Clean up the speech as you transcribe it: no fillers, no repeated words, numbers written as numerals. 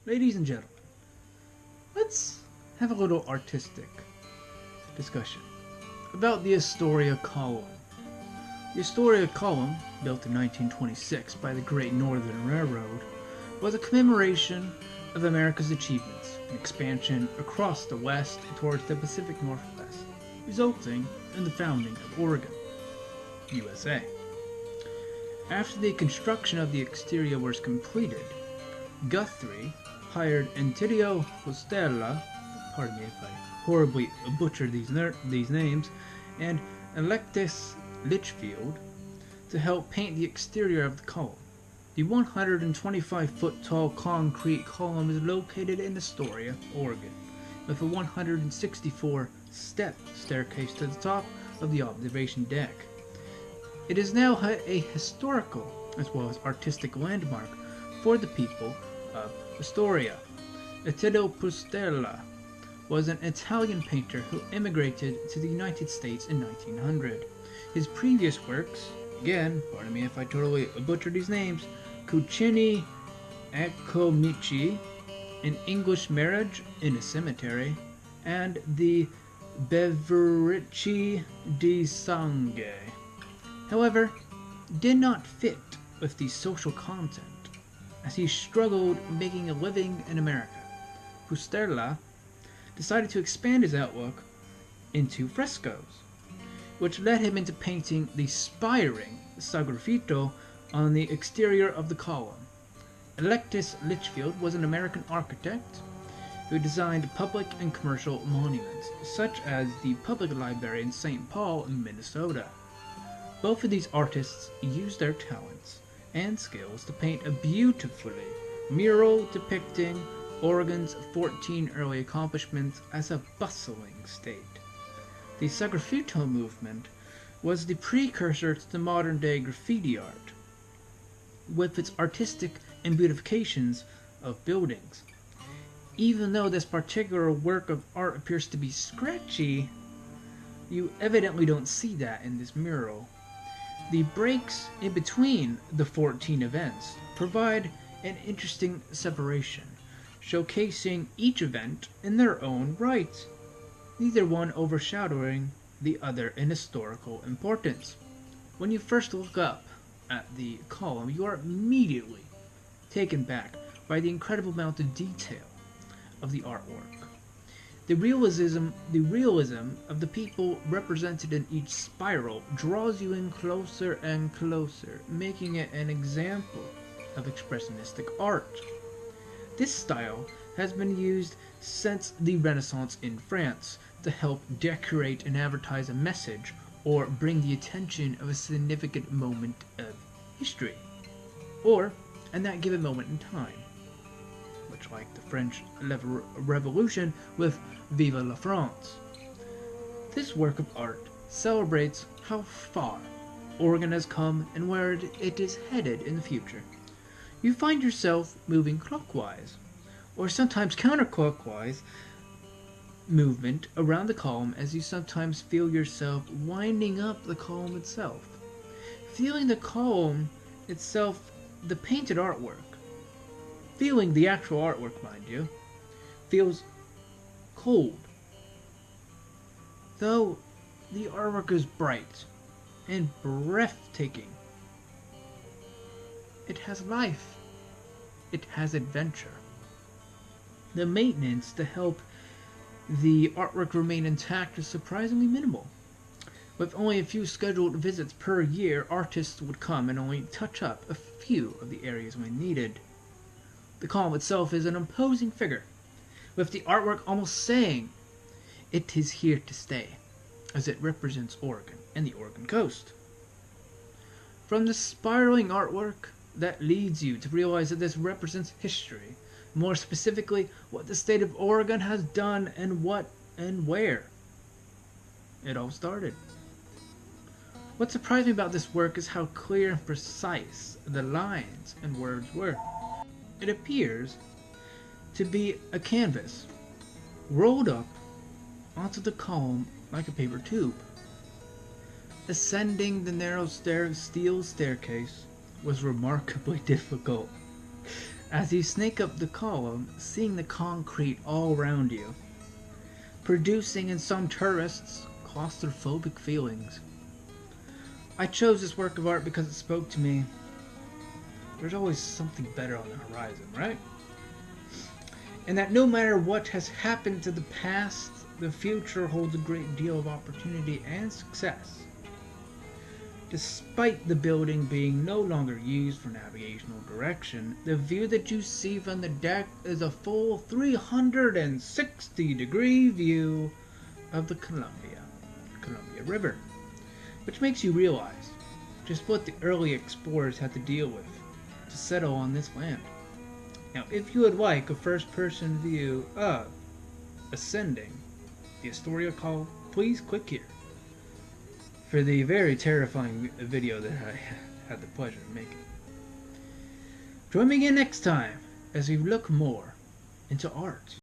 Ladies and gentlemen, let's have a little artistic discussion about the Astoria column. The Astoria column, built in 1926 by the Great Northern Railroad, was a commemoration of America's achievements in expansion across the West towards the Pacific Northwest, resulting in the founding of Oregon, USA. After the construction of the exterior was completed, Guthrie hired Antidio Fustella, pardon me if I horribly butcher these names, and Electus Litchfield to help paint the exterior of the column. The 125-foot tall concrete column is located in Astoria, Oregon, with a 164-step staircase to the top of the observation deck. It is now a historical as well as artistic landmark for the people of Astoria. Ettore Pustella was an Italian painter who immigrated to the United States in 1900. His previous works, again, pardon me if I totally butcher these names, Cucini Eccomici, An English Marriage in a Cemetery, and the Bevericci di Sangue, however, did not fit with the social content, as he struggled making a living in America. Pustella decided to expand his outlook into frescoes, which led him into painting the spiring sgraffito on the exterior of the column. Electus Litchfield was an American architect who designed public and commercial monuments, such as the Public Library in St. Paul, Minnesota. Both of these artists used their talents and skills to paint a beautifully mural depicting Oregon's 14 early accomplishments as a bustling state. The sgraffito movement was the precursor to the modern-day graffiti art, with its artistic and beautifications of buildings. Even though this particular work of art appears to be scratchy, you evidently don't see that in this mural. The breaks in between the 14 events provide an interesting separation, showcasing each event in their own right, neither one overshadowing the other in historical importance. When you first look up at the column, you are immediately taken back by the incredible amount of detail of the artwork. The realism of the people represented in each spiral draws you in closer and closer, making it an example of expressionistic art. This style has been used since the Renaissance in France to help decorate and advertise a message or bring the attention of a significant moment of history, or in that given moment in time, much like the French Revolution with Vive la France. This work of art celebrates how far Oregon has come and where it is headed in the future. You find yourself moving clockwise, or sometimes counterclockwise movement around the column, as you sometimes feel yourself winding up the column itself. Feeling the column itself, the painted artwork, feeling the actual artwork, mind you, feels cold. Though the artwork is bright and breathtaking. It has life. It has adventure. The maintenance to help the artwork remain intact is surprisingly minimal. With only a few scheduled visits per year, artists would come and only touch up a few of the areas when needed. The column itself is an imposing figure, with the artwork almost saying it is here to stay, as it represents Oregon and the Oregon coast. From the spiraling artwork, that leads you to realize that this represents history, more specifically what the state of Oregon has done and what and where it all started. What surprised me about this work is how clear and precise the lines and words were. It appears to be a canvas rolled up onto the column like a paper tube. Ascending the narrow steel staircase was remarkably difficult, as you snake up the column, seeing the concrete all around you, producing in some tourists claustrophobic feelings. I chose this work of art because it spoke to me. There's always something better on the horizon, right? And that no matter what has happened to the past, the future holds a great deal of opportunity and success. Despite the building being no longer used for navigational direction, the view that you see from the deck is a full 360-degree view of the Columbia River, which makes you realize just what the early explorers had to deal with to settle on this land. Now, if you would like a first-person view of ascending the Astoria Col, please click here for the very terrifying video that I had the pleasure of making. Join me again next time as we look more into art.